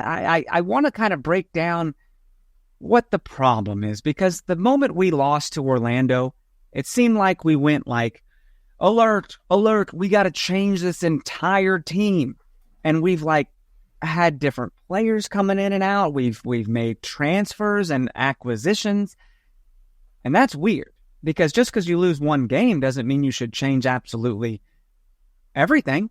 I want to kind of break down what the problem is, because the moment we lost to Orlando, it seemed like we went like, alert, we got to change this entire team. And we've like had different players coming in and out. We've made transfers and acquisitions. And that's weird, because just because you lose one game doesn't mean you should change absolutely everything.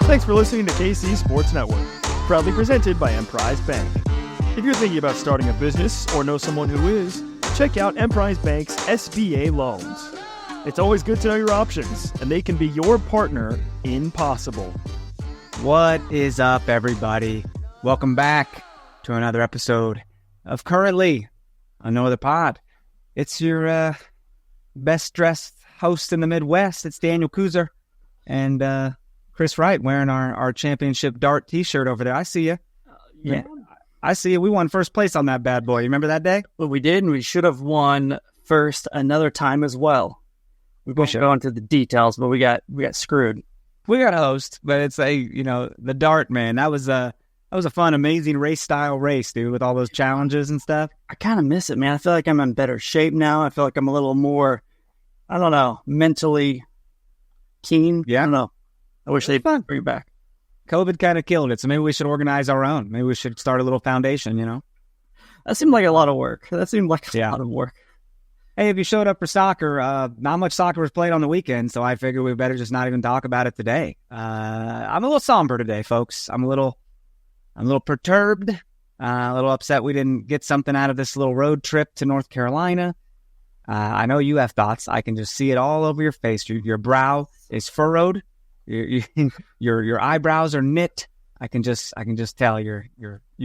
Thanks for listening to KC Sports Network, proudly presented by Emprise Bank. If you're thinking about starting a business or know someone who is, check out Emprise Bank's SBA loans. It's always good to know your options, and they can be your partner in possible. What is up, everybody? Welcome back to another episode of Currently Another Pod. It's your best dressed host in the Midwest. It's Daniel Kooser and Chris Wright wearing our championship dart t-shirt over there. I see you. Yeah, I see you. We won first place on that bad boy. You remember that day? Well, we did, and we should have won first another time as well. We won't go into the details, but we got screwed. We got a host, but it's the dart, man. That was a fun, amazing race race, dude, with all those challenges and stuff. I kind of miss it, man. I feel like I'm in better shape now. I feel like I'm a little more, I don't know, mentally keen. Yeah. I don't know. I wish they'd bring it back. COVID kind of killed it, so maybe we should organize our own. Maybe we should start a little foundation, That seemed like a lot of work. Lot of work. Hey, if you showed up for soccer, not much soccer was played on the weekend, so I figured we better just not even talk about it today. I'm a little somber today, folks. I'm a little perturbed, a little upset we didn't get something out of this little road trip to North Carolina. I know you have thoughts. I can just see it all over your face. Your brow is furrowed. Your eyebrows are knit. I can just tell you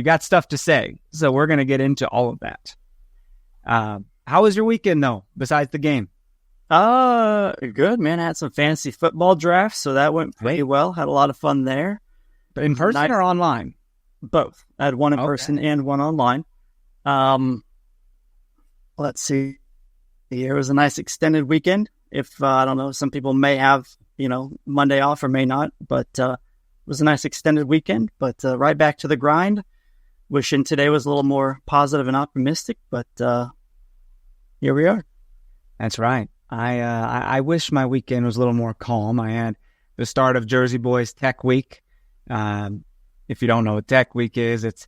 got stuff to say. So we're gonna get into all of that. How was your weekend though, besides the game? Good, man. I had some fantasy football drafts, so that went pretty well. Had a lot of fun there. In person or online? Both. I had one in person and one online. Let's see. It was a nice extended weekend. If I don't know, some people may have Monday off or may not, but it was a nice extended weekend. But right back to the grind. Wishing today was a little more positive and optimistic, but here we are. That's right. I wish my weekend was a little more calm. I had the start of Jersey Boys Tech Week. If you don't know what Tech Week is, it's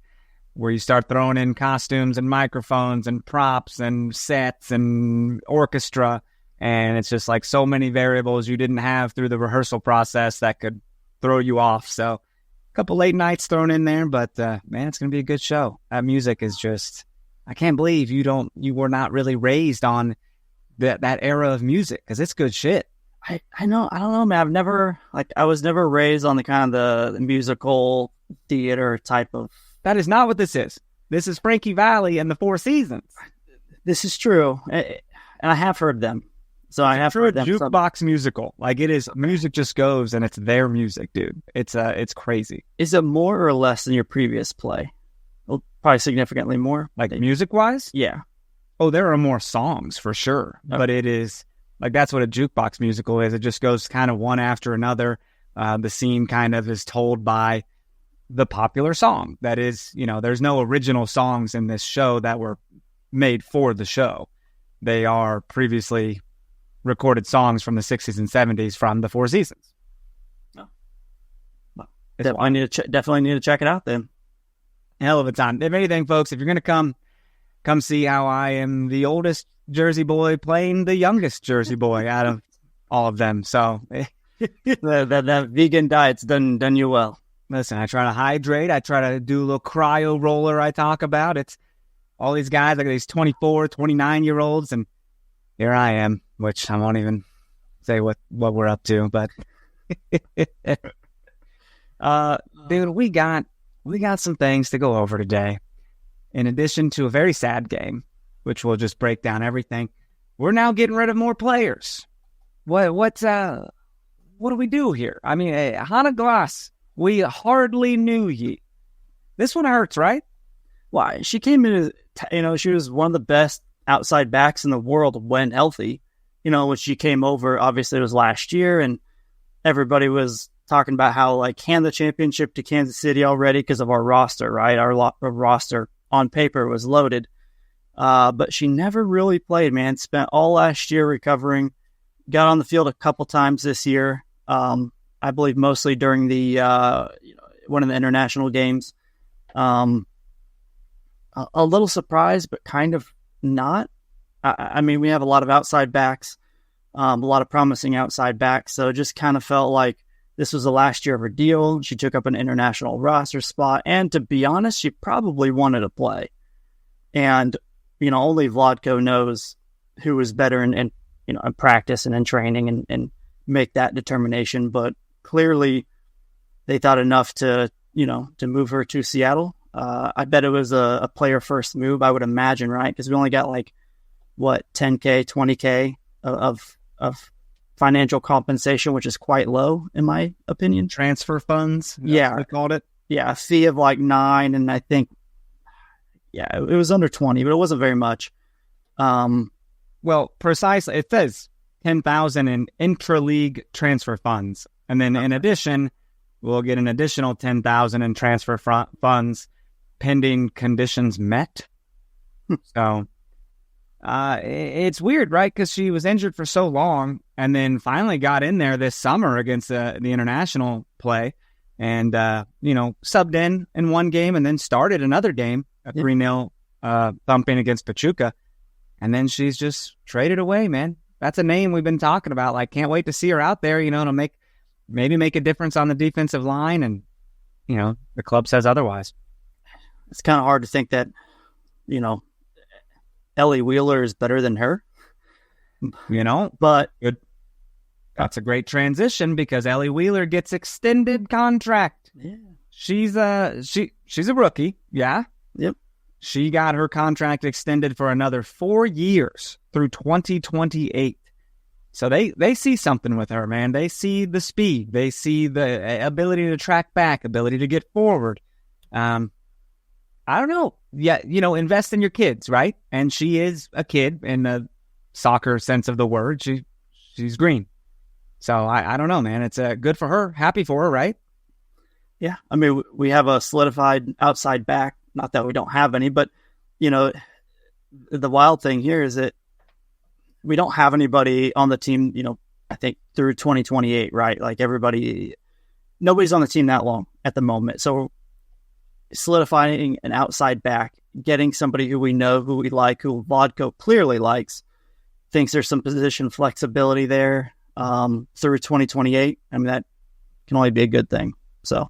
where you start throwing in costumes and microphones and props and sets and orchestra. And it's just like so many variables you didn't have through the rehearsal process that could throw you off. So a couple late nights thrown in there, but man, it's going to be a good show. That music is just, I can't believe you were not really raised on that era of music, because it's good shit. I know. I don't know, man. I was never raised on the kind of the musical theater type of. That is not what this is. This is Frankie Valli and the Four Seasons. This is true. And I have heard them. So I have heard them. Jukebox musical. Like it is, music just goes and it's their music, dude. It's crazy. Is it more or less than your previous play? Well, probably significantly more. Like music-wise? Yeah. Oh, there are more songs for sure. Okay. But it is, like that's what a jukebox musical is. It just goes kind of one after another. The scene kind of is told by the popular song. That is, there's no original songs in this show that were made for the show. They are previously recorded songs from the 60s and 70s from the Four Seasons. Oh. Well, definitely need to check it out then. Hell of a time. If anything, folks, if you're going to come see how I am the oldest Jersey boy playing the youngest Jersey boy out of all of them. So that vegan diet's done you well. Listen, I try to hydrate. I try to do a little cryo roller I talk about. It's all these guys, like these 24, 29-year-olds, and here I am, which I won't even say what we're up to. But, dude, we got some things to go over today. In addition to a very sad game, which will just break down everything, we're now getting rid of more players. What do we do here? I mean, Hannah Glass, we hardly knew ye. This one hurts, right? Why? She came in, she was one of the best outside backs in the world when healthy. When she came over, obviously it was last year, and everybody was talking about how like hand the championship to Kansas City already because of our roster, right? Our roster on paper was loaded. But she never really played, man. Spent all last year recovering, got on the field a couple times this year. I believe mostly during the one of the international games. A little surprised, but kind of not. I mean, we have a lot of outside backs, a lot of promising outside backs. So it just kind of felt like this was the last year of her deal. She took up an international roster spot. And to be honest, she probably wanted to play. And, only Vlatko knows who was better in practice and in training and make that determination. But clearly they thought enough to move her to Seattle. I bet it was a player first move, I would imagine, right? Because we only got 10K, 20K of financial compensation, which is quite low in my opinion. Transfer funds, yeah, they called it. Yeah, a fee of 9, and I think, it was under 20, but it wasn't very much. Well, precisely, it says 10,000 in intra-league transfer funds, and then in addition, we'll get an additional 10,000 in transfer funds pending conditions met. So it's weird, right? Because she was injured for so long, and then finally got in there this summer against the international play, and subbed in one game, and then started another game, a 3-0 thumping against Pachuca, and then she's just traded away, man. That's a name we've been talking about. Can't wait to see her out there, to maybe make a difference on the defensive line, and the club says otherwise. It's kind of hard to think that Ellie Wheeler is better than her, but good. That's a great transition because Ellie Wheeler gets extended contract. Yeah, she's a rookie. Yeah, yep. She got her contract extended for another 4 years through 2028. So they see something with her, man. They see the speed. They see the ability to track back, ability to get forward. I don't know. Yeah, invest in your kids, right? And she is a kid in the soccer sense of the word. She's green. So I don't know, man. It's good for her. Happy for her, right? Yeah. I mean, we have a solidified outside back. Not that we don't have any, but, the wild thing here is that we don't have anybody on the team, I think through 2028, right? Nobody's on the team that long at the moment. So solidifying an outside back, getting somebody who we know, who we like, who Vlatko clearly likes, thinks there's some position flexibility there through 2028. I mean, that can only be a good thing. So.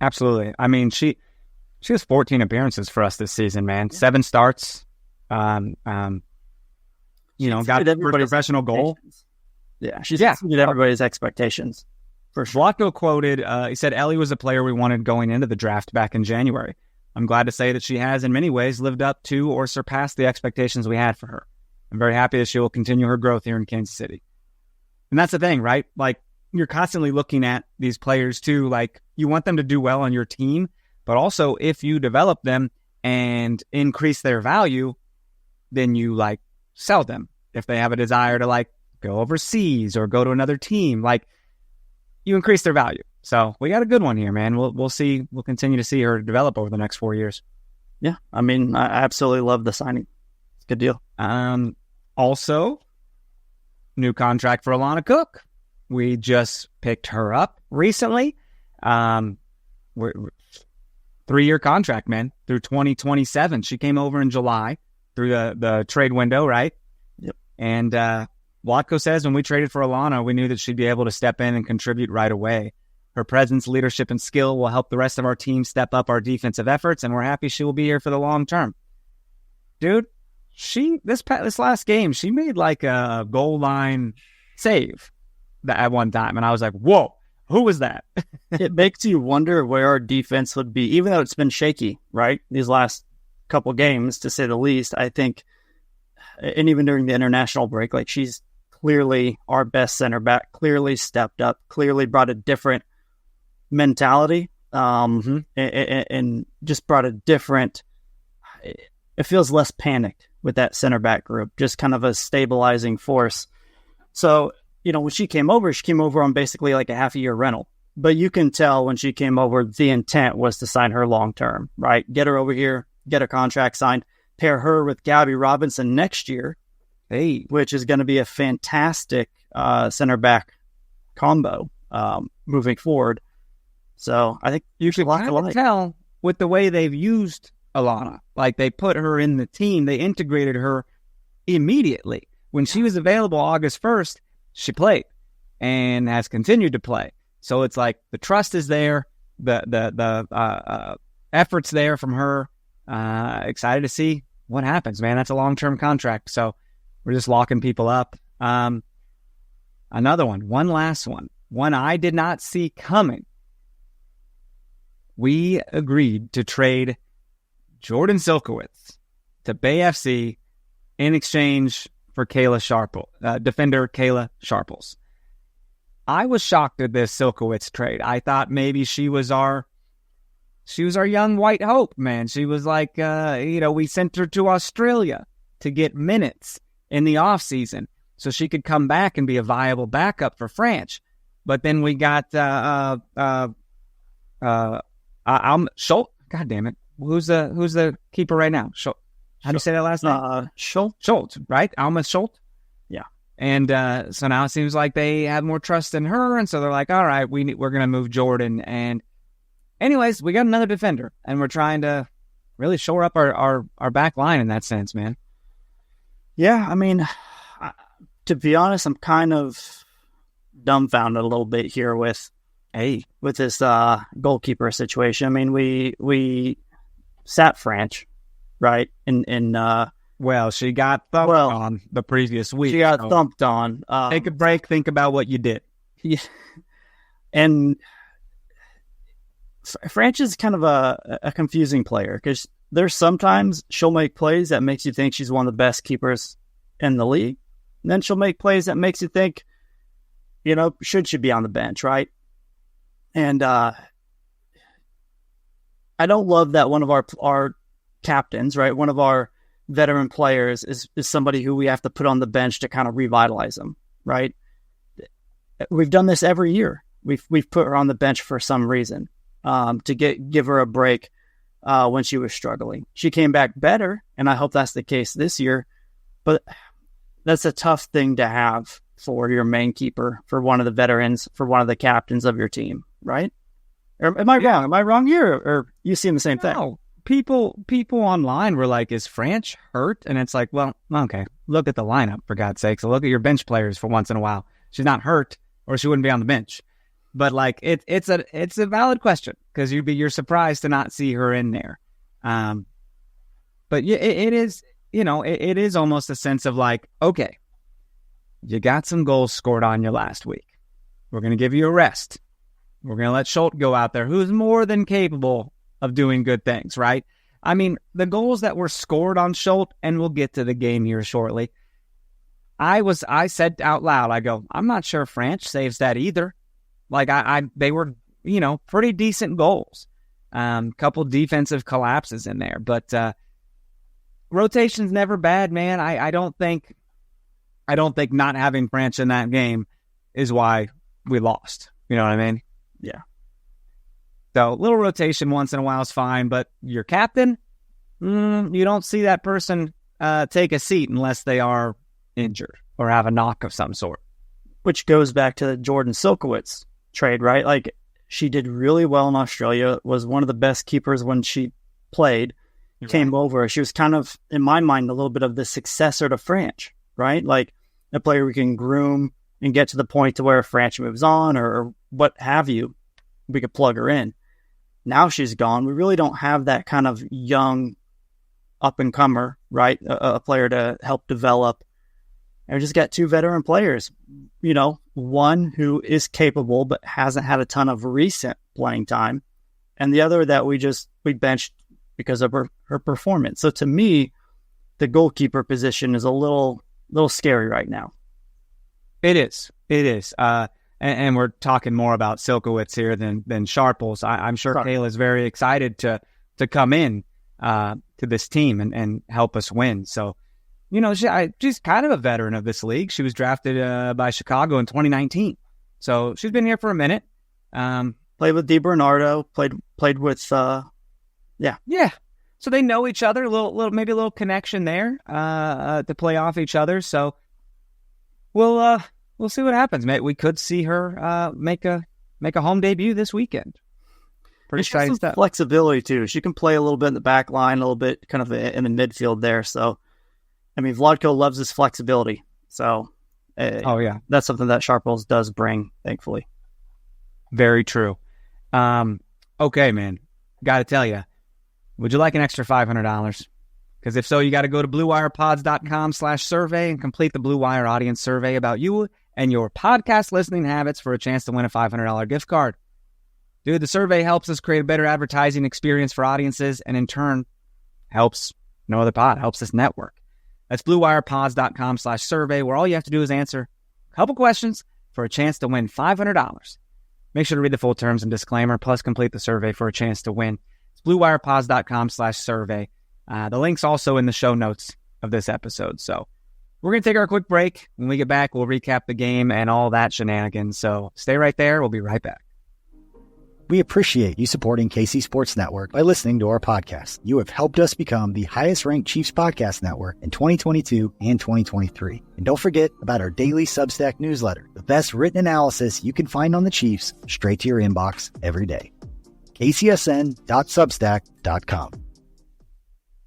Absolutely. I mean, she has 14 appearances for us this season, man. 7 starts. Got everybody's professional goal. Yeah, she's exceeded everybody's expectations. For Vlatko quoted, he said, Ellie was a player we wanted going into the draft back in January. I'm glad to say that she has, in many ways, lived up to or surpassed the expectations we had for her. I'm very happy that she will continue her growth here in Kansas City. And that's the thing, right? You're constantly looking at these players too, you want them to do well on your team, but also if you develop them and increase their value, then you sell them. If they have a desire to go overseas or go to another team, you increase their value. So we got a good one here, man. We'll see. We'll continue to see her develop over the next 4 years. Yeah. I mean, I absolutely love the signing. It's a good deal. Also, new contract for Alana Cook. We just picked her up recently. 3-year contract, man, through 2027. She came over in July through the trade window, right? Yep. And Vlatko says when we traded for Alana, we knew that she'd be able to step in and contribute right away. Her presence, leadership, and skill will help the rest of our team step up our defensive efforts, and we're happy she will be here for the long term. Dude, this last game, she made a goal line save at one time, and I was like, whoa, who was that? It makes you wonder where our defense would be, even though it's been shaky, right? These last couple games, to say the least. I think, and even during the international break, she's clearly our best center back, clearly stepped up, clearly brought a different mentality, and just brought a different, it feels less panicked with that center back group, just kind of a stabilizing force. So when she came over on basically like a half a year rental. But you can tell when she came over, the intent was to sign her long term, right? Get her over here, get her contract signed, pair her with Gabby Robinson next year, which is going to be a fantastic center back combo moving forward. So I think you should tell with the way they've used Alana. Like they put her in the team, they integrated her immediately. When she was available August 1st, she played and has continued to play. So it's like the trust is there, the effort's there from her. Excited to see what happens, man. That's a long-term contract, so we're just locking people up. Another one last one I did not see coming. We agreed to trade Jordan Silkowitz to Bay FC in exchange for defender Kayla Sharples. I was shocked at this Silkowitz trade. I thought maybe she was our young white hope, man. She was like, we sent her to Australia to get minutes in the off season so she could come back and be a viable backup for French. But then we got Schultz. God damn it. Who's the keeper right now? Schultz. How do you say that last name? Schultz, right? Alma Schultz. Yeah. And so now it seems like they have more trust in her, and so they're like, all right, we're going to move Jordan. And anyways, we got another defender, and we're trying to really shore up our back line in that sense, man. Yeah, I mean, to be honest, I'm kind of dumbfounded a little bit here with this goalkeeper situation. I mean, we sat French, right? Well, she got thumped on the previous week. She got thumped on. Take a break. Think about what you did. Yeah. And French is kind of a confusing player because there's sometimes she'll make plays that makes you think she's one of the best keepers in the league. And then she'll make plays that makes you think, should she be on the bench, right? And I don't love that one of our captains, right? One of our veteran players is somebody who we have to put on the bench to kind of revitalize them, right? We've done this every year. We've put her on the bench for some reason to give her a break when she was struggling. She came back better, and I hope that's the case this year. But that's a tough thing to have for your main keeper, for one of the veterans, for one of the captains of your team, right? Or am I wrong? Am I wrong here, or you seeing the same thing? People online were like, is French hurt? And it's like, well, okay, look at the lineup, for God's sake. So look at your bench players for once in a while. She's not hurt, or she wouldn't be on the bench. But like, it's a valid question because you're surprised to not see her in there. But yeah, it is, it is almost a sense of like, okay, you got some goals scored on you last week. We're going to give you a rest. We're going to let Schultz go out there, who's more than capable of doing good things, right? I mean, the goals that were scored on Schultz, and we'll get to the game here shortly. I said out loud, I go, I'm not sure French saves that either. Like they were, pretty decent goals. Couple defensive collapses in there, but rotation's never bad, man. I don't think not having French in that game is why we lost. You know what I mean? Yeah. So a little rotation once in a while is fine, but your captain, you don't see that person take a seat unless they are injured or have a knock of some sort. Which goes back to the Jordan Silkowitz trade, right? Like, she did really well in Australia, was one of the best keepers when she played, came over. She was kind of, in my mind, a little bit of the successor to French, right? Like a player we can groom and get to the point to where French moves on or what have you, we could plug her in. Now she's gone. We really don't have that kind of young up-and-comer, right? A player to help develop. And we just got two veteran players, one who is capable but hasn't had a ton of recent playing time, and the other that we benched because of her performance. So to me, the goalkeeper position is a little scary right now. It is. And we're talking more about Silkowitz here than Sharples. I'm sure Kayla is very excited to come in to this team and help us win. So she's kind of a veteran of this league. She was drafted by Chicago in 2019. So she's been here for a minute. Played with DiBernardo, played with, yeah. Yeah. So they know each other, maybe a little connection there to play off each other. So we'll see what happens, mate. We could see her make a home debut this weekend. Pretty exciting stuff. Flexibility too. She can play a little bit in the back line, a little bit kind of in the midfield there. So, I mean, Vlatko loves his flexibility. So, that's something that Sharples does bring, thankfully. Very true. Okay, man. Got to tell you, would you like an extra $500? Because if so, you got to go to BlueWirePods.com/survey and complete the Blue Wire audience survey about you and your podcast listening habits for a chance to win a $500 gift card. Dude, the survey helps us create a better advertising experience for audiences and in turn helps helps this network. That's BlueWirePods.com/survey, where all you have to do is answer a couple questions for a chance to win $500. Make sure to read the full terms and disclaimer, plus complete the survey for a chance to win. It's BlueWirePods.com/survey. The link's also in the show notes of this episode. So we're going to take our quick break. When we get back, we'll recap the game and all that shenanigans. So stay right there. We'll be right back. We appreciate you supporting KC Sports Network by listening to our podcast. You have helped us become the highest-ranked Chiefs podcast network in 2022 and 2023. And don't forget about our daily Substack newsletter, the best written analysis you can find on the Chiefs straight to your inbox every day. kcsn.substack.com.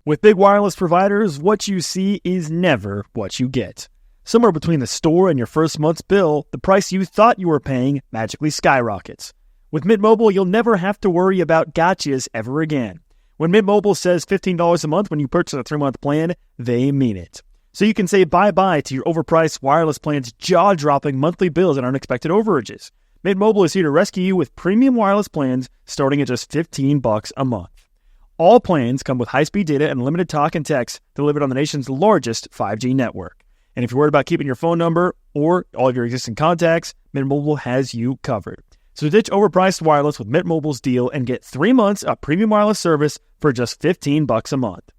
With big wireless providers, what you see is never what you get. Somewhere between the store and your first month's bill, the price you thought you were paying magically skyrockets. With Mint Mobile, you'll never have to worry about gotchas ever again. When Mint Mobile says $15 a month when you purchase a 3-month plan, they mean it. So you can say bye-bye to your overpriced wireless plan's jaw-dropping monthly bills and unexpected overages. Mint Mobile is here to rescue you with premium wireless plans starting at just $15 a month. All plans come with high-speed data and limited talk and text delivered on the nation's largest 5G network. And if you're worried about keeping your phone number or all of your existing contacts, Mint Mobile has you covered. So ditch overpriced wireless with Mint Mobile's deal and get 3 months of premium wireless service for just $15 a month.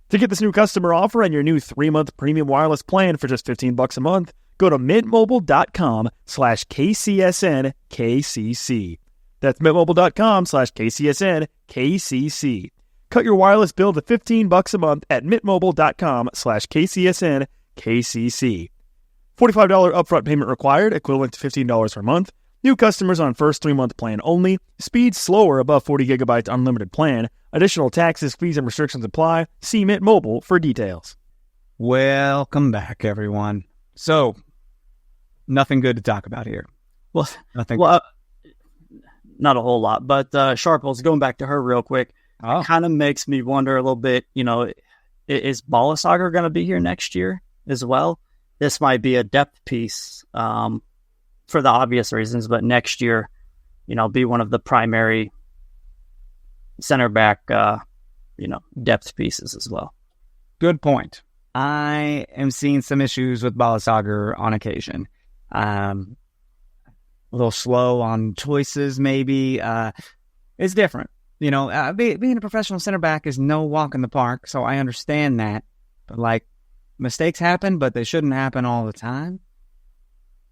To get this new customer offer and your new 3-month premium wireless plan for just $15 a month, go to mintmobile.com/KCSNKCC. That's mintmobile.com/KCSNKCC. Cut your wireless bill to $15 a month at mintmobile.com/KCSNKCC. $45 upfront payment required, equivalent to $15 per month. New customers on first 3-month plan only. Speed slower above 40 gigabytes unlimited plan. Additional taxes, fees, and restrictions apply. See Mint Mobile for details. Welcome back, everyone. So, nothing good to talk about here. Well, Nothing. Well, not a whole lot. But Sharples, going back to her real quick, it kind of makes me wonder a little bit, is Balasager going to be here next year as well? This might be a depth piece for the obvious reasons, but next year, be one of the primary center back, depth pieces as well. Good point. I am seeing some issues with Balasager on occasion. A little slow on choices, maybe. It's different. Being a professional center back is no walk in the park, so I understand that. But, mistakes happen, but they shouldn't happen all the time.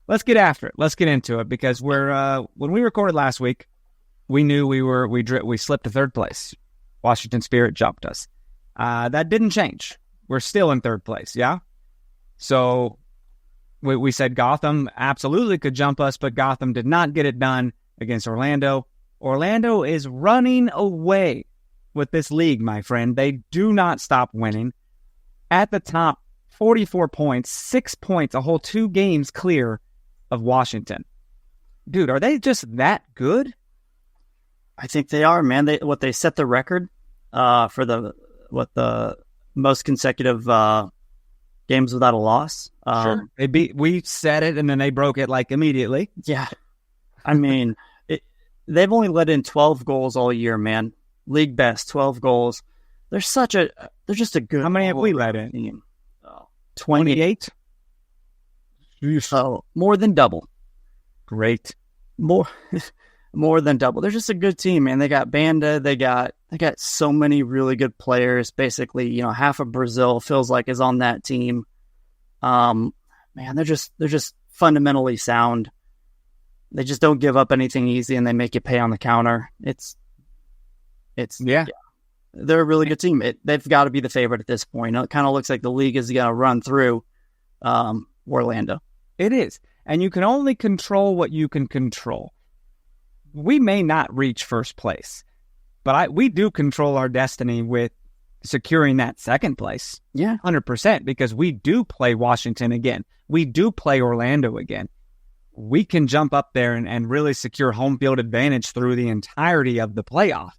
Let's get after it. Let's get into it, because when we recorded last week, we knew we slipped to third place. Washington Spirit jumped us. That didn't change. We're still in third place, yeah? So we said Gotham absolutely could jump us, but Gotham did not get it done against Orlando. Orlando is running away with this league, my friend. They do not stop winning. At the top, 44 points, 6 points, a whole 2 games clear of Washington. Dude, are they just that good? I think they are, man. They set the record for the most consecutive games without a loss. Sure. We set it and then they broke it immediately. Yeah. I mean, they've only let in 12 goals all year, man. League best, 12 goals. They're just a good. How many have we let in? Team. 28? So more than double. Great. More more than double. They're just a good team, man. They got Banda. They got so many really good players. Basically, half of Brazil feels like is on that team. Man, they're just fundamentally sound. They just don't give up anything easy, and they make you pay on the counter. Yeah. They're a really good team. They've got to be the favorite at this point. It kind of looks like the league is going to run through Orlando. It is. And you can only control what you can control. We may not reach first place, but we do control our destiny with securing that second place. Yeah. 100%, because we do play Washington again. We do play Orlando again. We can jump up there and really secure home field advantage through the entirety of the playoff.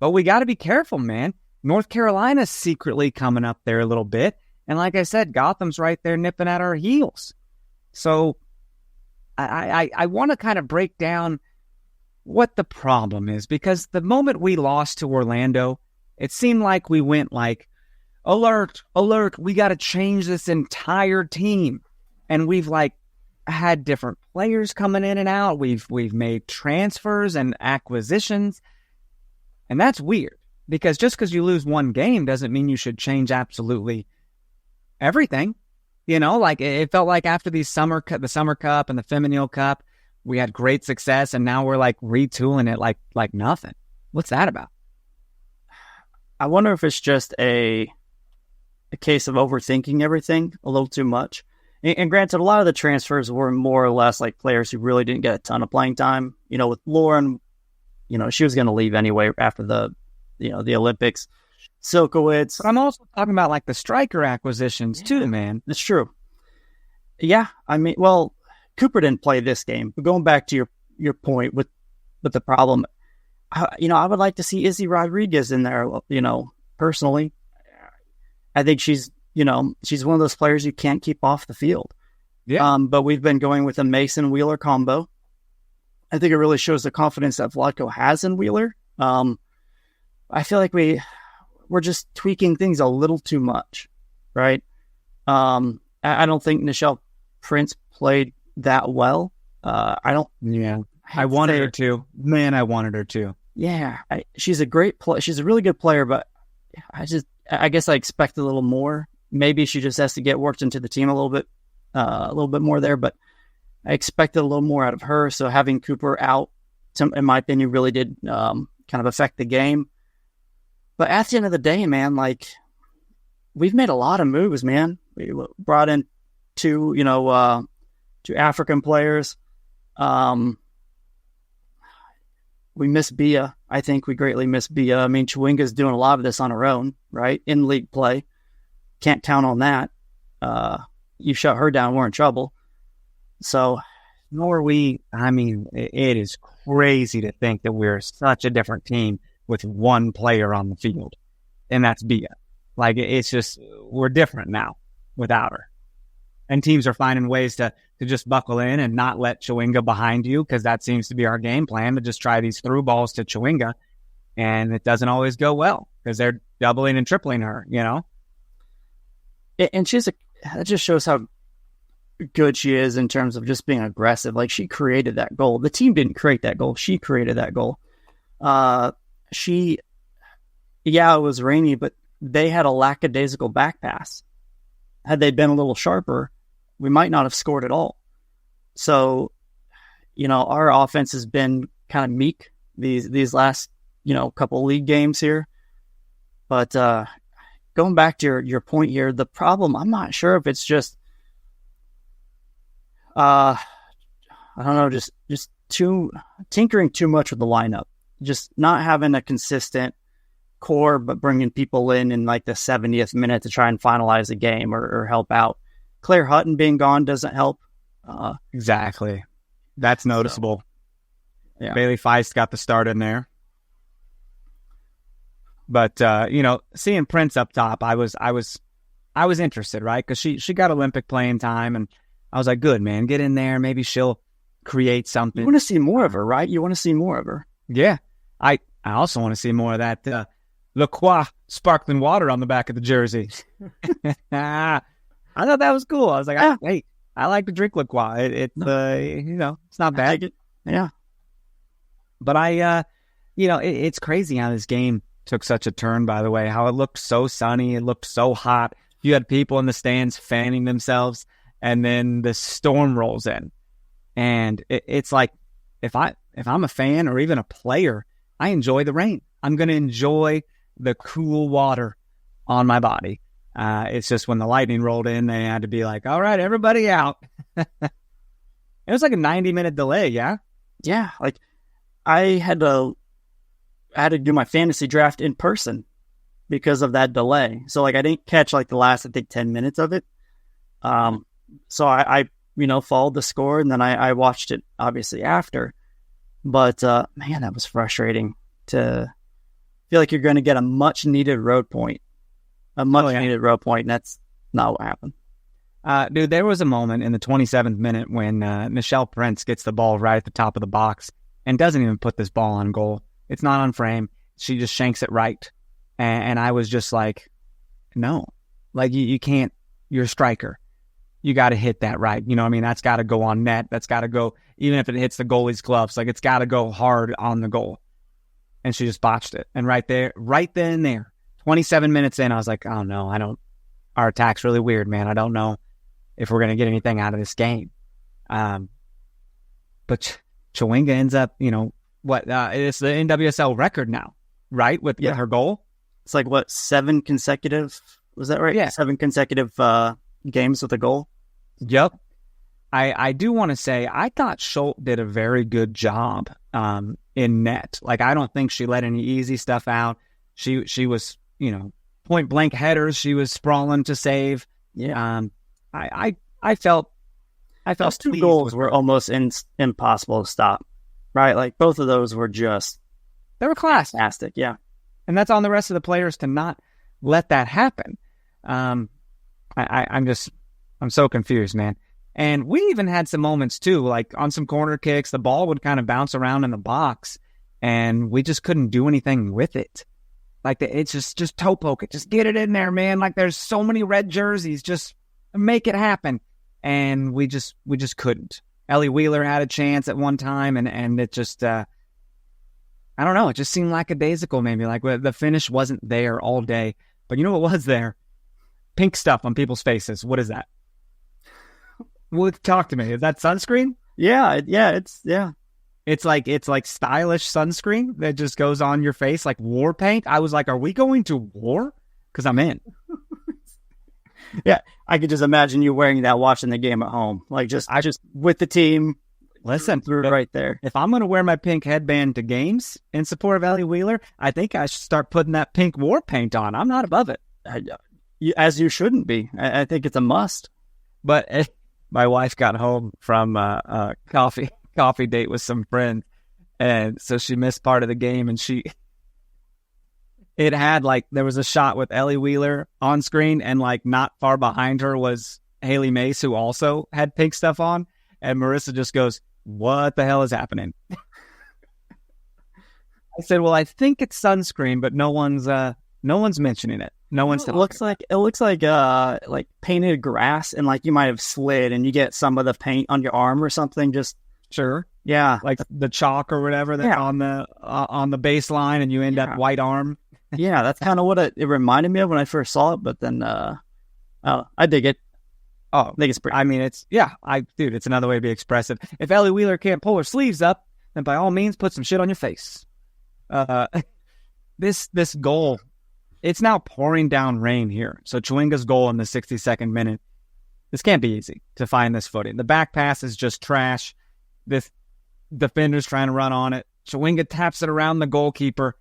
But we got to be careful, man. North Carolina's secretly coming up there a little bit. And like I said, Gotham's right there nipping at our heels. So I want to kind of break down what the problem is, because the moment we lost to Orlando, it seemed like we went like, alert, we got to change this entire team. And we've had different players coming in and out. We've made transfers and acquisitions. And that's weird, because just because you lose one game doesn't mean you should change absolutely everything. It felt like after the Summer Cup and the Feminine Cup, we had great success, and now we're retooling it like nothing. What's that about? I wonder if it's just a case of overthinking everything a little too much. And granted, a lot of the transfers were more or less like players who really didn't get a ton of playing time. With Lauren, she was going to leave anyway after the Olympics. Silkowitz. But I'm also talking about the striker acquisitions too, man. That's true. Yeah, I mean, well, Cooper didn't play this game. But going back to your point with the problem, I would like to see Izzy Rodriguez in there. Personally, I think she's one of those players you can't keep off the field. Yeah. But we've been going with a Mason Wheeler combo. I think it really shows the confidence that Vlatko has in Wheeler. I feel like we're just tweaking things a little too much, right? I don't think Nichelle Prince played that well. I don't. Yeah, I wanted her to. Man, I wanted her to. Yeah, she's a great she's a really good player, but I guess I expect a little more. Maybe she just has to get worked into the team a little bit more there. But I expected a little more out of her. So having Cooper out, in my opinion, really did kind of affect the game. But at the end of the day, man, we've made a lot of moves, man. We brought in two African players. We miss Bia. I think we greatly miss Bia. I mean, Chewinga's doing a lot of this on her own, right? In league play. Can't count on that. You shut her down, we're in trouble. So, nor we. I mean, it is crazy to think that we're such a different team with one player on the field, and that's Bia. It's just, we're different now without her. And teams are finding ways to just buckle in and not let Chewinga behind you, because that seems to be our game plan, to just try these through balls to Chewinga, and it doesn't always go well because they're doubling and tripling her, And that just shows how good she is in terms of just being aggressive. She created that goal. The team didn't create that goal. She created that goal. It was rainy, but they had a lackadaisical back pass. Had they been a little sharper, we might not have scored at all. So, our offense has been kind of meek these last, couple league games here. But going back to your point here, the problem, I'm not sure if it's just, I don't know, just tinkering too much with the lineup. Just not having a consistent core, but bringing people in the 70th minute to try and finalize the game or help out. Claire Hutton being gone doesn't help. Exactly. That's noticeable. So, yeah. Bailey Feist got the start in there. But, seeing Prince up top, I was interested, right? Because she got Olympic playing time, and I was like, good, man, get in there. Maybe she'll create something. You want to see more of her, right? You want to see more of her. Yeah. I also want to see more of that Le Croix sparkling water on the back of the jersey. I thought that was cool. I was like, hey, I like to drink Le Croix. It's not bad. Yeah. But it's crazy how this game took such a turn, by the way, how it looked so sunny. It looked so hot. You had people in the stands fanning themselves, and then the storm rolls in. And it's like, if I'm a fan or even a player, I enjoy the rain. I'm going to enjoy the cool water on my body. It's just when the lightning rolled in, they had to be like, all right, everybody out. It was like a 90-minute delay, yeah? Yeah, like I had to do my fantasy draft in person because of that delay. So like I didn't catch like the last, I think, 10 minutes of it. So I followed the score, and then I watched it obviously after. But man, that was frustrating to feel like you're going to get a much needed road point. Needed road point, and that's not what happened. Dude, there was a moment in the 27th minute when Michelle Prince gets the ball right at the top of the box and doesn't even put this ball on goal. It's not on frame. She just shanks it right. And I was just like, no. Like, you can't. You're a striker. You got to hit that right. You know what I mean? That's got to go on net. That's got to go, even if it hits the goalie's gloves, like it's got to go hard on the goal. And she just botched it. And right then and there, 27 minutes in, I was like, oh no, our attack's really weird, man. I don't know if we're going to get anything out of this game. But Chwinga ends up, it's the NWSL record now, right? With her goal. It's like, 7 consecutive, was that right? Yeah. 7 consecutive games with a goal. Yep. I do want to say, I thought Schultz did a very good job in net. Like, I don't think she let any easy stuff out. She was, point blank headers. She was sprawling to save. Yeah. I felt those 2 goals were almost impossible to stop, right? Like, both of those were just, they were class. Fantastic. Yeah. And that's on the rest of the players to not let that happen. I'm so confused, man. And we even had some moments too, like on some corner kicks, the ball would kind of bounce around in the box and we just couldn't do anything with it. Like, it's just toe poke it, just get it in there, man. Like, there's so many red jerseys, just make it happen. And we just couldn't. Ellie Wheeler had a chance at one time, and it just, I don't know, it just seemed lackadaisical maybe. Like, the finish wasn't there all day. But you know what was there? Pink stuff on people's faces. What is that? Well, talk to me. Is that sunscreen? Yeah. It's like stylish sunscreen that just goes on your face like war paint. I was like, are we going to war? Because I'm in. Yeah, I could just imagine you wearing that watching the game at home. Like, just with the team. Listen, through right there. If I'm going to wear my pink headband to games in support of Ellie Wheeler, I think I should start putting that pink war paint on. I'm not above it. As you shouldn't be. I think it's a must. But my wife got home from a coffee date with some friends, and so she missed part of the game, and it had, like, there was a shot with Ellie Wheeler on screen, and like not far behind her was Haley Mace, who also had pink stuff on, and Marissa just goes, what the hell is happening? I said, well, I think it's sunscreen, but no one's mentioning it. No one's. It looks like painted grass, and like you might have slid and you get some of the paint on your arm or something. Just sure, yeah, like the chalk or whatever that's on the baseline, and you end up white arm. Yeah, that's kind of what it reminded me of when I first saw it. But then, I dig it. Oh, I think it's pretty. I mean, it's it's another way to be expressive. If Ellie Wheeler can't pull her sleeves up, then by all means, put some shit on your face. This goal. It's now pouring down rain here. So Chwinga's goal in the 62nd minute, this can't be easy to find this footing. The back pass is just trash. This defender's trying to run on it. Chwinga taps it around the goalkeeper.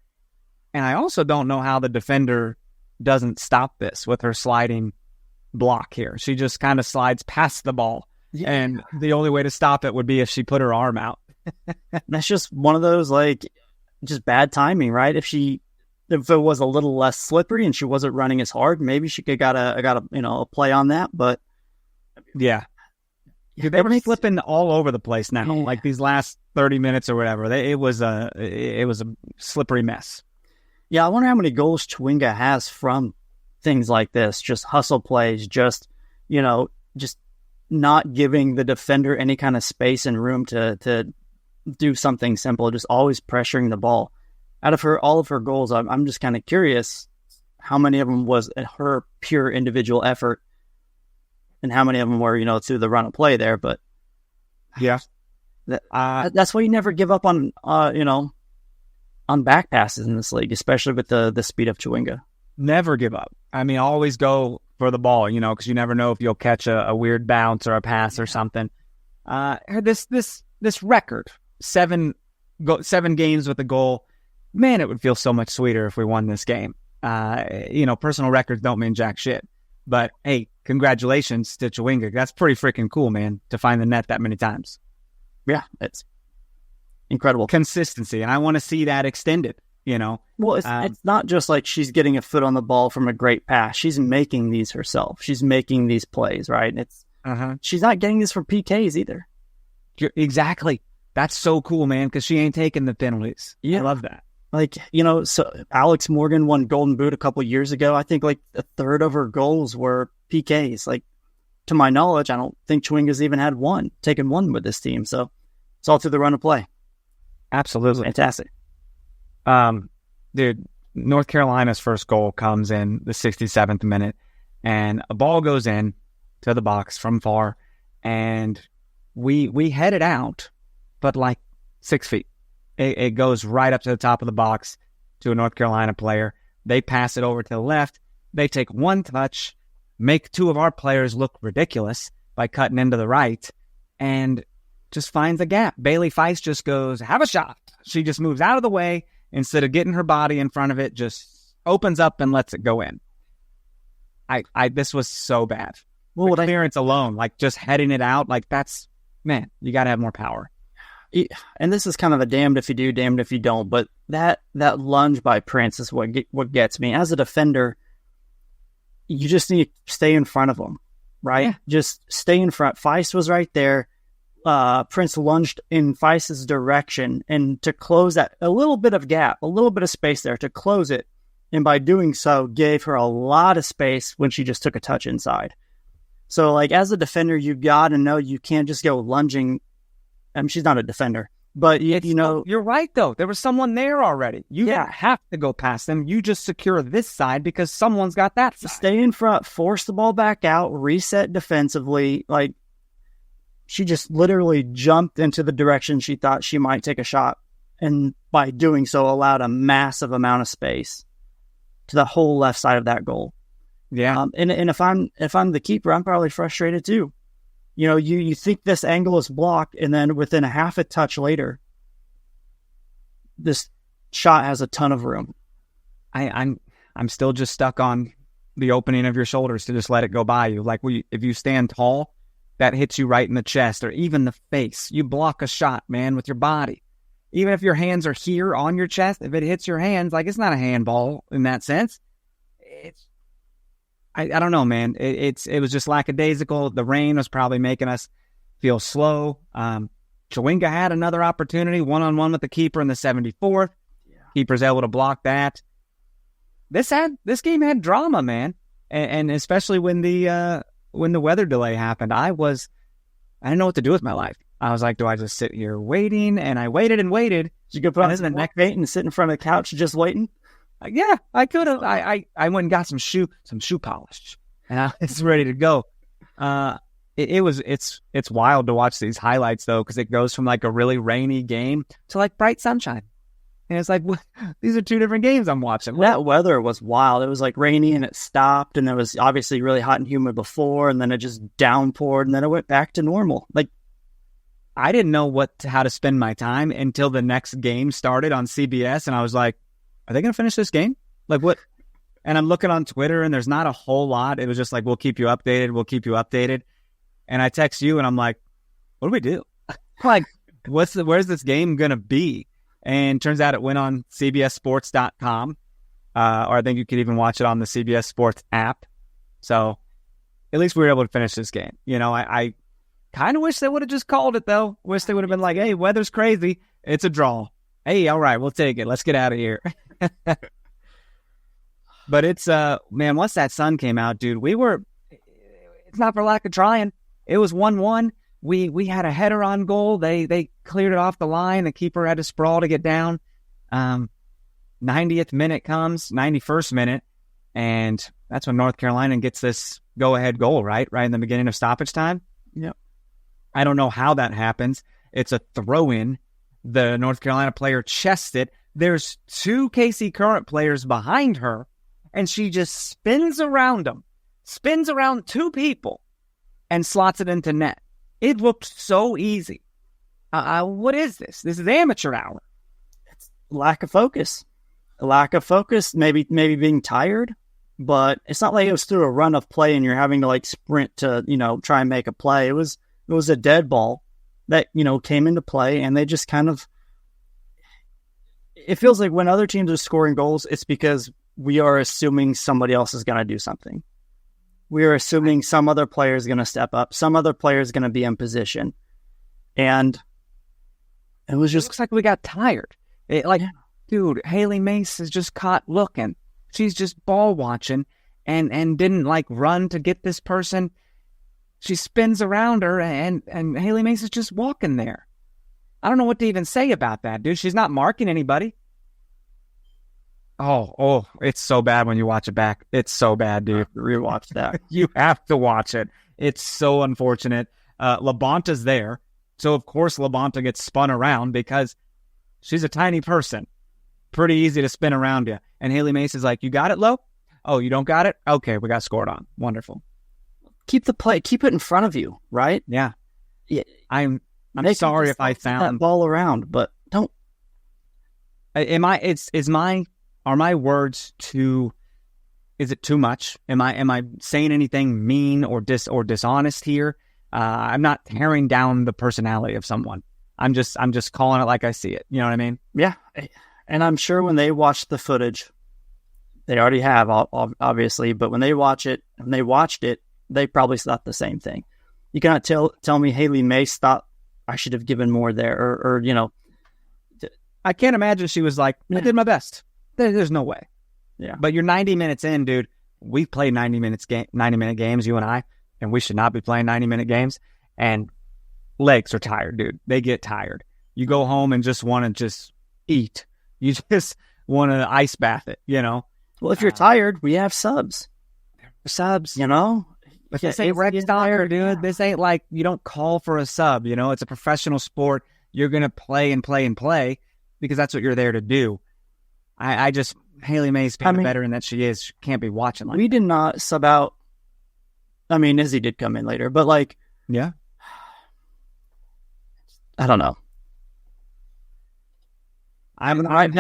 And I also don't know how the defender doesn't stop this with her sliding block here. She just kind of slides past the ball. Yeah. And the only way to stop it would be if she put her arm out. That's just one of those, like, just bad timing, right? If it was a little less slippery and she wasn't running as hard, maybe she could got a play on that. But yeah, they were flipping all over the place now. Yeah. Like these last 30 minutes or whatever, it was a slippery mess. Yeah, I wonder how many goals Chwinga has from things like this, just hustle plays, just not giving the defender any kind of space and room to do something simple, just always pressuring the ball. Out of all of her goals, I'm just kind of curious how many of them was her pure individual effort and how many of them were, through the run of play there. But yeah, that's why you never give up on back passes in this league, especially with the speed of Chewinga. Never give up. I mean, always go for the ball, because you never know if you'll catch a weird bounce or a pass or something. This record, seven games with a goal, man, it would feel so much sweeter if we won this game. Personal records don't mean jack shit. But, hey, congratulations to Chewinga. That's pretty freaking cool, man, to find the net that many times. Yeah, it's incredible. Consistency, and I want to see that extended, Well, it's not just like she's getting a foot on the ball from a great pass. She's making these herself. She's making these plays, right? She's not getting this from PKs either. Exactly. That's so cool, man, because she ain't taking the penalties. Yeah. I love that. So Alex Morgan won Golden Boot a couple years ago. I think like a third of her goals were PKs. Like, to my knowledge, I don't think Chewinga's even had taken one with this team. So it's all through the run of play. Absolutely. Fantastic. Dude, North Carolina's first goal comes in the 67th minute, and a ball goes in to the box from far, and we head it out, but like 6 feet. It goes right up to the top of the box to a North Carolina player. They pass it over to the left. They take one touch, make two of our players look ridiculous by cutting into the right, and just finds a gap. Bailey Feist just goes, have a shot. She just moves out of the way. Instead of getting her body in front of it, just opens up and lets it go in. This was so bad. Well, the clearance alone, like just heading it out, like that's, man, you got to have more power. And this is kind of a damned if you do, damned if you don't. But that lunge by Prince is what gets me. As a defender, you just need to stay in front of them, right? Yeah. Just stay in front. Feist was right there. Prince lunged in Feist's direction, and to close that, a little bit of gap, a little bit of space there to close it. And by doing so, gave her a lot of space when she just took a touch inside. So, like, as a defender, you got to know you can't just go lunging. I mean, she's not a defender, but you're right though. There was someone there already. You don't have to go past them. You just secure this side because someone's got that side. Stay in front, force the ball back out, reset defensively. Like, she just literally jumped into the direction she thought she might take a shot, and by doing so, allowed a massive amount of space to the whole left side of that goal. Yeah, and if I'm the keeper, I'm probably frustrated too. You think this angle is blocked, and then within a half a touch later, this shot has a ton of room. I'm still just stuck on the opening of your shoulders to just let it go by you. Like, if you stand tall, that hits you right in the chest or even the face. You block a shot, man, with your body. Even if your hands are here on your chest, if it hits your hands, like, it's not a handball in that sense. I don't know, man. It was just lackadaisical. The rain was probably making us feel slow. Chewinga had another opportunity, one-on-one with the keeper in the 74th. Yeah. Keeper's able to block that. This game had drama, man, and especially when the weather delay happened, I didn't know what to do with my life. I was like, do I just sit here waiting? And I waited and waited. Did you go put on the neck bait and sit in front of the couch just waiting? Yeah, I could have. I went and got some shoe polish, and I was ready to go. It's wild to watch these highlights though, because it goes from like a really rainy game to like bright sunshine, and it's like, these are two different games I'm watching. That weather was wild. It was like rainy and it stopped, and it was obviously really hot and humid before, and then it just downpoured, and then it went back to normal. Like, I didn't know how to spend my time until the next game started on CBS, and I was like, are they going to finish this game? Like, what? And I'm looking on Twitter, and there's not a whole lot. It was just like, we'll keep you updated. And I text you, and I'm like, what do we do? Like, where's this game going to be? And turns out it went on CBSSports.com, or I think you could even watch it on the CBS Sports app. So at least we were able to finish this game. I kind of wish they would have just called it, though. Wish they would have been like, hey, weather's crazy. It's a draw. Hey, all right, we'll take it. Let's get out of here. But it's, man, once that sun came out, dude, it's not for lack of trying. It was 1-1. we had a header on goal. They cleared it off the line. The keeper had to sprawl to get down. 90th minute comes, 91st minute, and that's when North Carolina gets this go-ahead goal, right in the beginning of stoppage time. Yep. I don't know how that happens. It's a throw-in. The North Carolina player chests it. There's 2 KC Current players behind her, and she just spins around 2 people, and slots it into net. It looked so easy. What is this? This is amateur hour. It's lack of focus. Maybe being tired, but it's not like it was through a run of play and you're having to like sprint to, try and make a play. It was a dead ball that, came into play, and they just kind of, it feels like when other teams are scoring goals, it's because we are assuming somebody else is going to do something. We are assuming some other player is going to step up. Some other player is going to be in position. And it looks like we got tired. Dude, Haley Mace is just caught looking. She's just ball watching and didn't run to get this person. She spins around her and Haley Mace is just walking there. I don't know what to even say about that, dude. She's not marking anybody. Oh, it's so bad when you watch it back. It's so bad, dude. Rewatch that. You have to watch it. It's so unfortunate. LaBonta's there. So, of course, LaBonta gets spun around because she's a tiny person. Pretty easy to spin around you. And Haley Mace is like, you got it, Lo? Oh, you don't got it? Okay, we got scored on. Wonderful. Keep the play. Keep it in front of you, right? Yeah. I'm They sorry can if I that sound... ball around, but don't... Are my words too... Is it too much? Am I saying anything mean or dishonest here? I'm not tearing down the personality of someone. I'm just calling it like I see it. You know what I mean? Yeah. And I'm sure when they watch the footage, they already have, obviously, but when they watched it, they probably thought the same thing. You cannot tell me Haley Mace thought I should have given more there, or I can't imagine she was like, I did my best. There's no way. Yeah. But you're 90 minutes in, dude. We've played 90-minute games, you and I, and we should not be playing 90-minute games. And legs are tired, dude. They get tired. You go home and just want to just eat. You just want to ice bath it, Well, if you're tired, we have subs. Subs, But this ain't Rex Dyer, dude. This ain't like you don't call for a sub, It's a professional sport. You're going to play and play and play because that's what you're there to do. Haley Mace being the veteran that she is, she can't be watching like we did not sub out. I mean, Izzy did come in later, but yeah. I don't know. Having a right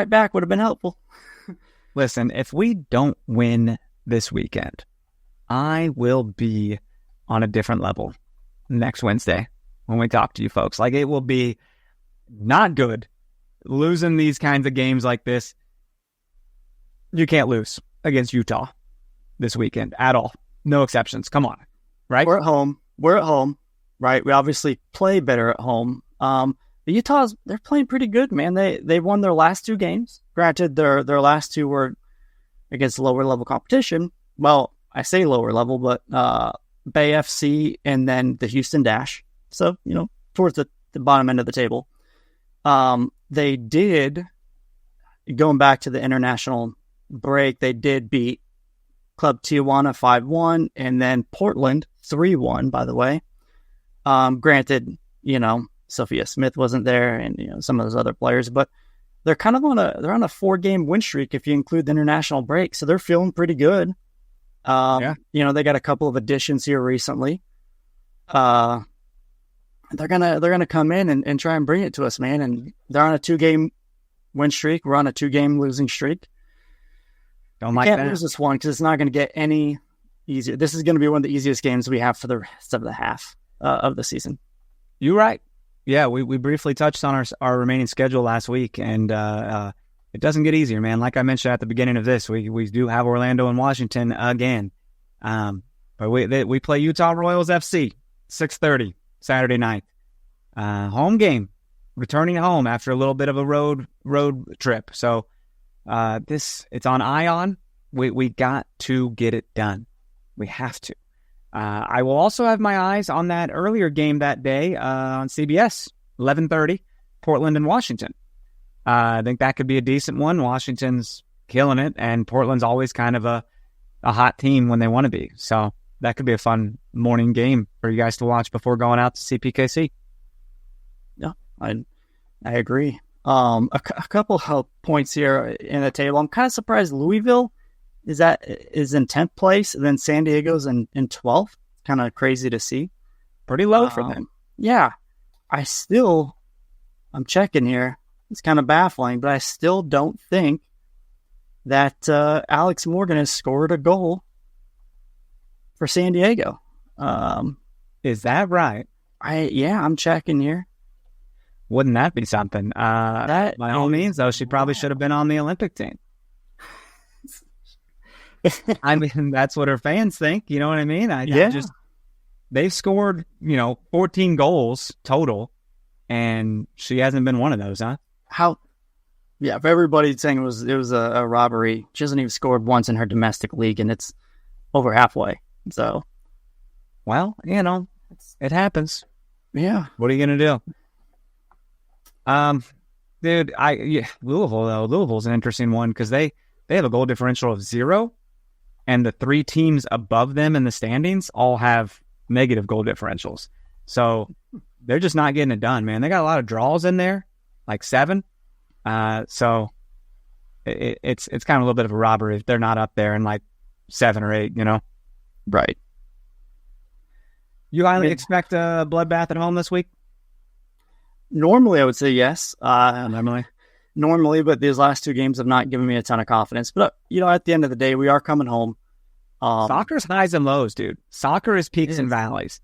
back would have been helpful. Listen, if we don't win this weekend, I will be on a different level next Wednesday when we talk to you folks. It will be not good losing these kinds of games like this. You can't lose against Utah this weekend at all. No exceptions. Come on. Right? We're at home. Right? We obviously play better at home. The Utah's, they're playing pretty good, man. They won their last 2 games. Granted, their last 2 were against lower level competition. Well, I say lower level, but Bay FC and then the Houston Dash. So, towards the bottom end of the table. They did, going back to the international break, they did beat Club Tijuana 5-1 and then Portland 3-1, by the way. Granted, Sophia Smith wasn't there and, some of those other players, but they're kind of on a 4-game win streak if you include the international break. So they're feeling pretty good. Yeah. They got a couple of additions here recently. They're gonna come in and try and bring it to us, man. And they're on a 2-game win streak. We're on a 2-game losing streak. Can't lose this one because it's not going to get any easier. This is going to be one of the easiest games we have for the rest of the half of the season. You're right. Yeah, we briefly touched on our remaining schedule last week, and it doesn't get easier, man. Like I mentioned at the beginning of this, we do have Orlando and Washington again. But we play Utah Royals FC, 6:30 Saturday night. Home game, returning home after a little bit of a road trip. So it's on Ion. We got to get it done. We have to. I will also have my eyes on that earlier game that day on CBS, 11:30, Portland and Washington. I think that could be a decent one. Washington's killing it, and Portland's always kind of a hot team when they want to be. So that could be a fun morning game for you guys to watch before going out to see PKC. Yeah, I agree. A couple of points here in the table. I'm kind of surprised Louisville is in 10th place, and then San Diego's in 12th. Kind of crazy to see. Pretty low for them. Yeah. I'm checking here. It's kind of baffling, but I still don't think that Alex Morgan has scored a goal for San Diego. Is that right? I'm checking here. Wouldn't that be something? By all means, though, she probably should have been on the Olympic team. I mean, that's what her fans think. You know what I mean? They've scored, 14 goals total, and she hasn't been one of those, huh? If everybody's saying it was a robbery, she hasn't even scored once in her domestic league, and it's over halfway. So, well, it happens. Yeah. What are you gonna do? Dude, Louisville's an interesting one because they have a goal differential of 0, and the 3 teams above them in the standings all have negative goal differentials. So they're just not getting it done, man. They got a lot of draws in there, like 7. So it's kind of a little bit of a robbery if they're not up there in like 7 or 8, Right. You expect a bloodbath at home this week? Normally, I would say yes. Normally, but these last 2 games have not given me a ton of confidence. But, at the end of the day, we are coming home. Soccer's highs and lows, dude. Soccer is peaks and valleys.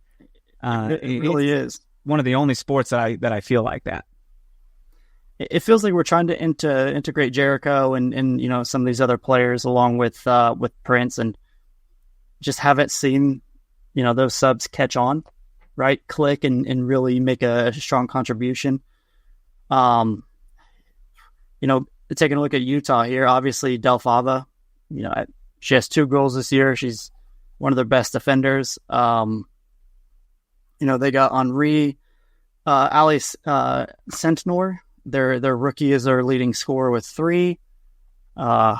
It really is. One of the only sports that I feel like that. It feels like we're trying to integrate Jericho and some of these other players along with Prince, and just haven't seen those subs catch on, right? Click and really make a strong contribution. Taking a look at Utah here, obviously Del Fava, she has 2 goals this year. She's one of their best defenders. They got Henri, Alice Sentinor. Their rookie is their leading scorer with 3. Zoe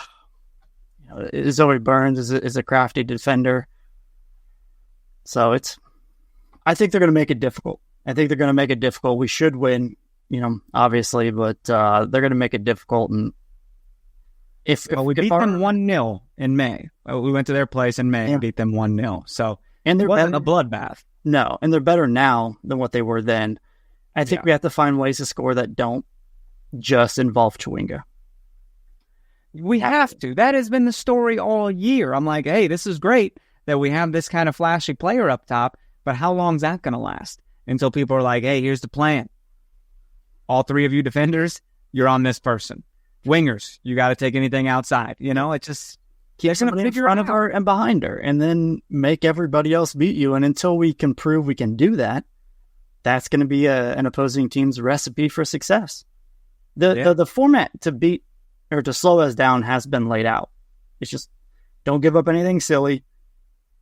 Burns is a crafty defender. So I think they're going to make it difficult. We should win, obviously, but they're going to make it difficult. And if we beat them 1-0 in May. We went to their place in May and beat them 1-0. So it wasn't a bloodbath. No, and they're better now than what they were then. I think we have to find ways to score that don't just involve Chewinga. We have to. That has been the story all year. I'm like, hey, this is great that we have this kind of flashy player up top, but how long is that going to last? Until people are like, hey, here's the plan. All 3 of you defenders, you're on this person. Wingers, you got to take anything outside. It just keeps going to figure in front of her and behind her, and then make everybody else beat you. And until we can prove we can do that, that's going to be an opposing team's recipe for success. The format to beat or to slow us down has been laid out. It's just don't give up anything silly,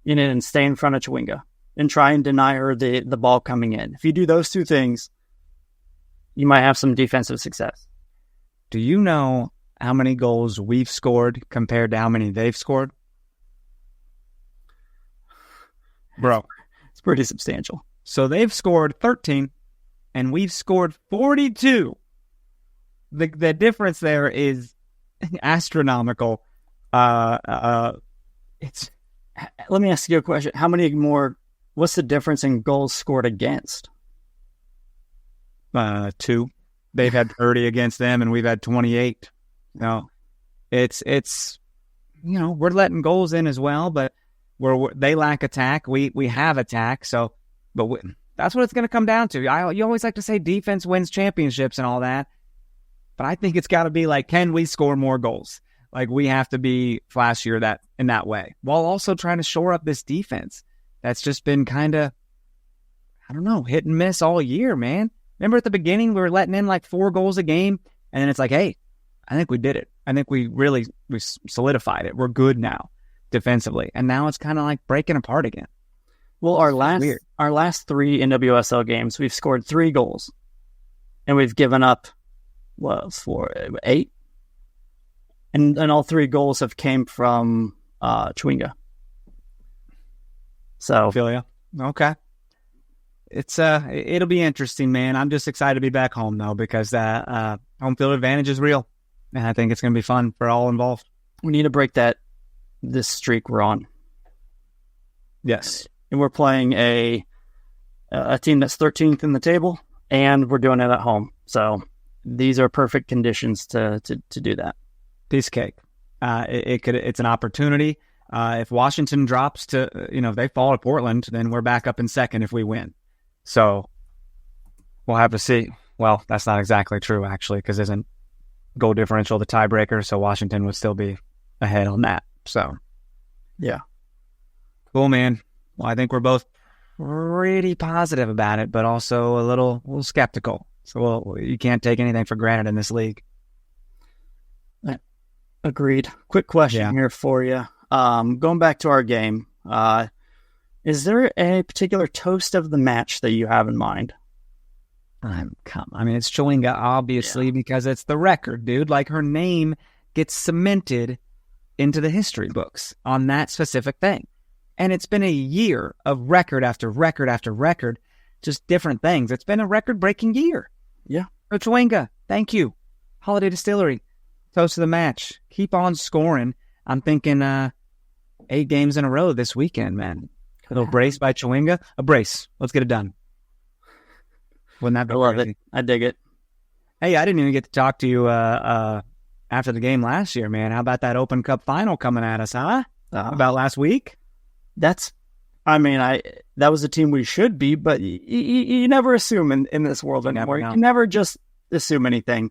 and stay in front of Chewinga and try and deny her the ball coming in. If you do those 2 things, you might have some defensive success. Do you know how many goals we've scored compared to how many they've scored? Bro, it's pretty substantial. So they've scored 13 and we've scored 42. The difference there is astronomical. Let me ask you a question. What's the difference in goals scored against? 2. They've had 30 against them and we've had 28. No, it's we're letting goals in as well, but they lack attack. We have attack. So, that's what it's going to come down to. You always like to say defense wins championships and all that, but I think it's got to be like, can we score more goals? Like, we have to be flashier in that way, while also trying to shore up this defense that's just been kind of, hit and miss all year, man. Remember at the beginning, we were letting in like 4 goals a game, and then it's like, hey, I think we did it. I think we solidified it. We're good now defensively. And now it's kind of like breaking apart again. Well, our last 3 NWSL games, we've scored 3 goals, and we've given up 8, and all 3 goals have came from Chewinga. So, I feel ya. Okay. It'll be interesting, man. I'm just excited to be back home though, because home field advantage is real, and I think it's going to be fun for all involved. we need to break this streak we're on. Yes. And we're playing a team that's 13th in the table, and we're doing it at home. So these are perfect conditions to do that. Piece of cake. It's an opportunity. If Washington drops to, if they fall to Portland, then we're back up in second if we win. So we'll have to see. Well, that's not exactly true, actually, because isn't goal differential the tiebreaker, so Washington would still be ahead on that. So, yeah. Cool, man. Well, I think we're both pretty positive about it, but also a little skeptical. So you can't take anything for granted in this league. Agreed. Quick question here for you. Going back to our game, is there a particular toast of the match that you have in mind? It's Chewinga, obviously, because it's the record, dude. Like, her name gets cemented into the history books on that specific thing. And it's been a year of record after record after record, just different things. It's been a record-breaking year. Yeah. For Chewinga, thank you. Holiday Distillery, toast of the match. Keep on scoring. I'm thinking 8 games in a row this weekend, man. A little brace by Chewinga. A brace. Let's get it done. Wouldn't that be love crazy? it. I dig it. Hey, I didn't even get to talk to you after the game last year, man. How about that Open Cup final coming at us, huh? About last week? That was a team we should be, but you never assume in this world anymore. You can never just assume anything.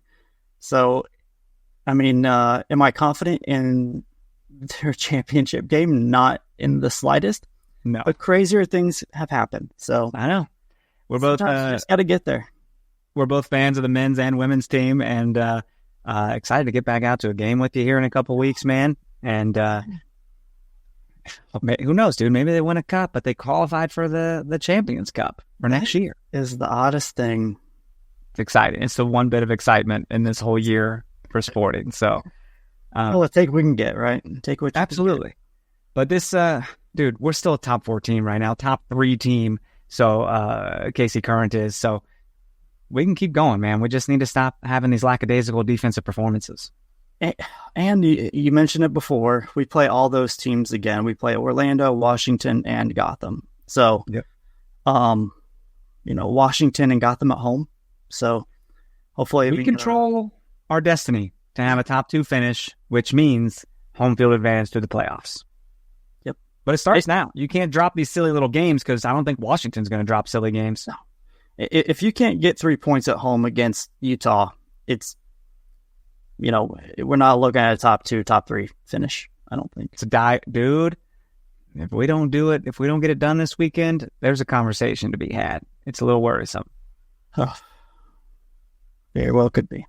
So, am I confident in their championship game? Not in the slightest. No. But crazier things have happened. So I know. We're both just got to get there. We're both fans of the men's and women's team, and excited to get back out to a game with you here in a couple weeks, man. And who knows, dude? Maybe they win a cup, but they qualified for the Champions Cup for next year. Is the oddest thing. It's exciting. It's the one bit of excitement in this whole year for sporting. So, let's take what we can get, right? Take what you absolutely. Can get. But this, dude, we're still a top 4 team right now, top 3 team. So KC Current is. So we can keep going, man. We just need to stop having these lackadaisical defensive performances. And you mentioned it before. We play all those teams again. We play Orlando, Washington, and Gotham. So, yep. Washington and Gotham at home. So hopefully we control our destiny to have a top 2 finish, which means home field advantage to the playoffs. Yep. But it starts now. You can't drop these silly little games because I don't think Washington's going to drop silly games. No. If you can't get 3 points at home against Utah, it's, we're not looking at a top 2, top 3 finish. I don't think. It's a dude. If we don't do it, if we don't get it done this weekend, there's a conversation to be had. It's a little worrisome. Oh, very well could be.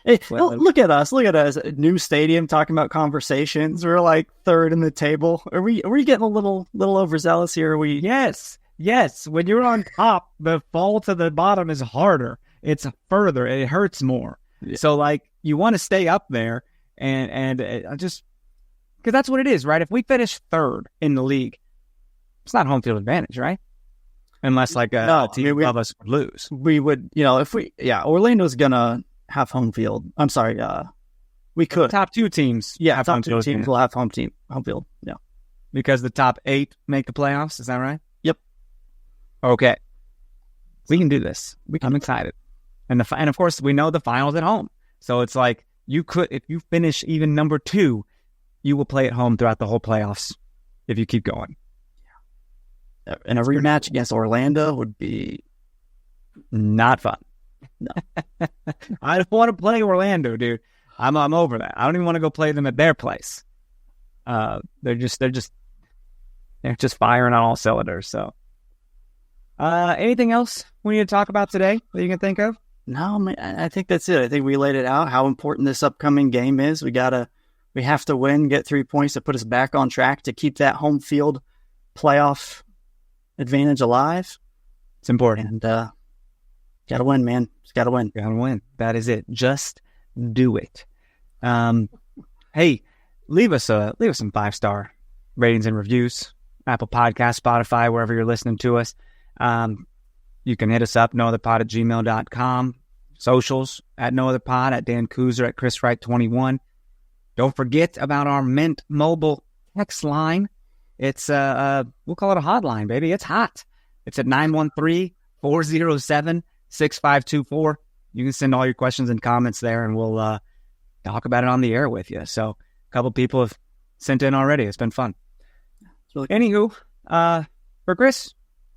Hey, look at us. Look at us. New stadium talking about conversations. We're like 3rd in the table. Are we getting a little overzealous here? Are we? Yes. When you're on top, the fall to the bottom is harder. It's further. It hurts more. Yeah. So you want to stay up there and just because that's what it is, right? If we finish 3rd in the league, it's not home field advantage, right? Unless a team above us would lose. We would, Orlando's gonna have home field. I'm sorry, we could. The top 2 teams. Yeah, top 2 teams will have home field. Yeah. Because the top 8 make the playoffs, is that right? Yep. Okay. We can do this. I'm excited. And of course we know the finals at home. So it's like if you finish even number 2, you will play at home throughout the whole playoffs if you keep going. And a rematch against Orlando would be not fun. No. I don't want to play Orlando, dude. I'm over that. I don't even want to go play them at their place. They're just firing on all cylinders. So, anything else we need to talk about today that you can think of? No, man, I think that's it. I think we laid it out how important this upcoming game is. We have to win, get 3 points to put us back on track to keep that home field playoff advantage alive. It's important. And gotta win, man. Just gotta win. Gotta win. That is it. Just do it. Hey, leave us some 5-star ratings and reviews. Apple Podcasts, Spotify, wherever you're listening to us. You can hit us up, nootherpod@gmail.com. Socials at nootherpod, at Dan Kooser, at Chris Wright 21. Don't forget about our Mint mobile text line. It's we'll call it a hotline, baby. It's hot. It's at 913-407-6524. You can send all your questions and comments there, and we'll talk about it on the air with you. So a couple people have sent in already. It's been fun. Really Anywho, for Chris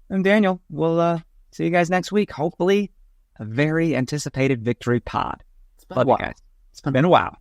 and Daniel, we'll see you guys next week. Hopefully, a very anticipated victory pod. It's been a while. It's been a while.